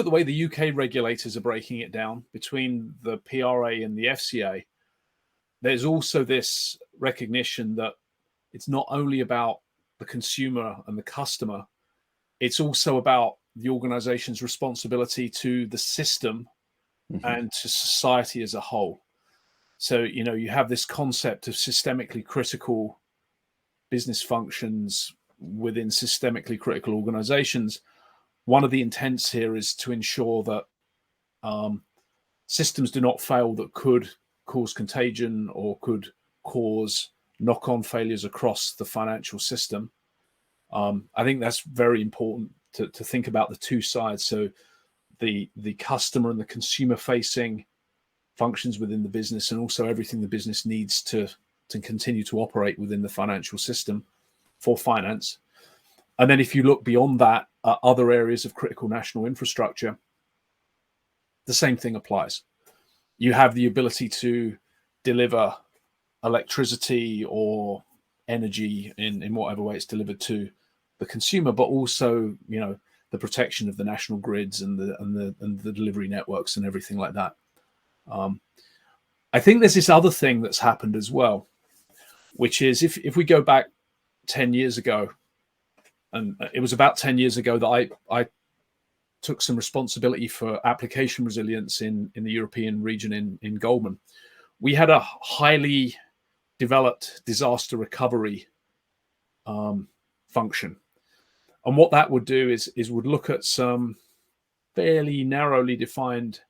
at the way the UK regulators are breaking it down between the PRA and the FCA, there's also this recognition that it's not only about the consumer and the customer, it's also about the organization's responsibility to the system and to society as a whole. So, you have this concept of systemically critical business functions within systemically critical organizations. One of the intents here is to ensure that systems do not fail that could cause contagion or could cause knock-on failures across the financial system. I think that's very important to think about the two sides. So the customer and the consumer-facing functions within the business, and also everything the business needs to continue to operate within the financial system for finance. And then if you look beyond that, other areas of critical national infrastructure, the same thing applies. You have the ability to deliver electricity or energy in whatever way it's delivered to the consumer, but also, the protection of the national grids and the delivery networks and everything like that. I think there's this other thing that's happened as well, which is if we go back 10 years ago, and it was about 10 years ago that I took some responsibility for application resilience in the European region in Goldman. We had a highly developed disaster recovery function. And what that would do is would look at some fairly narrowly defined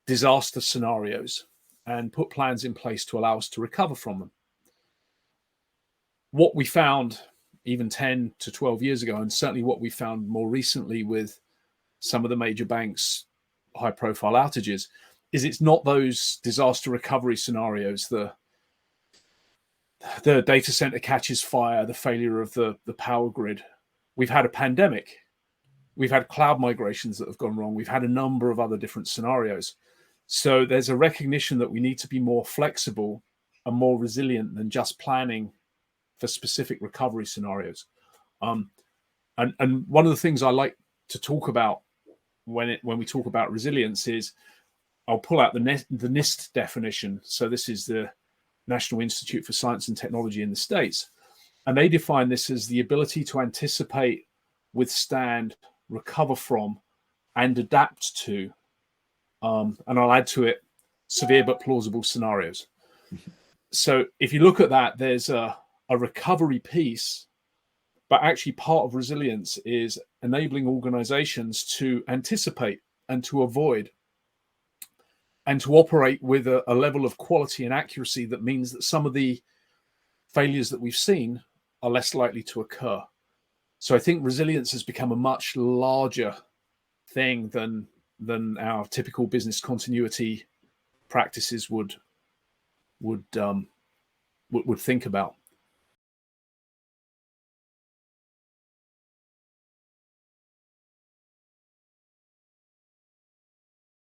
disaster scenarios and put plans in place to allow us to recover from them. What we found even 10 to 12 years ago, and certainly what we found more recently with some of the major banks' high-profile outages, is it's not those disaster recovery scenarios, the data center catches fire, the failure of the power grid. We've had a pandemic. We've had cloud migrations that have gone wrong. We've had a number of other different scenarios. So there's a recognition that we need to be more flexible and more resilient than just planning for specific recovery scenarios. And one of the things I like to talk about when we talk about resilience is, I'll pull out the NIST definition. So this is the National Institute for Science and Technology in the States. And they define this as the ability to anticipate, withstand, recover from, and adapt to, and I'll add to it, severe but plausible scenarios. So if you look at that, there's a recovery piece, but actually part of resilience is enabling organizations to anticipate and to avoid and to operate with a level of quality and accuracy that means that some of the failures that we've seen are less likely to occur. So I think resilience has become a much larger thing than our typical business continuity practices would think about.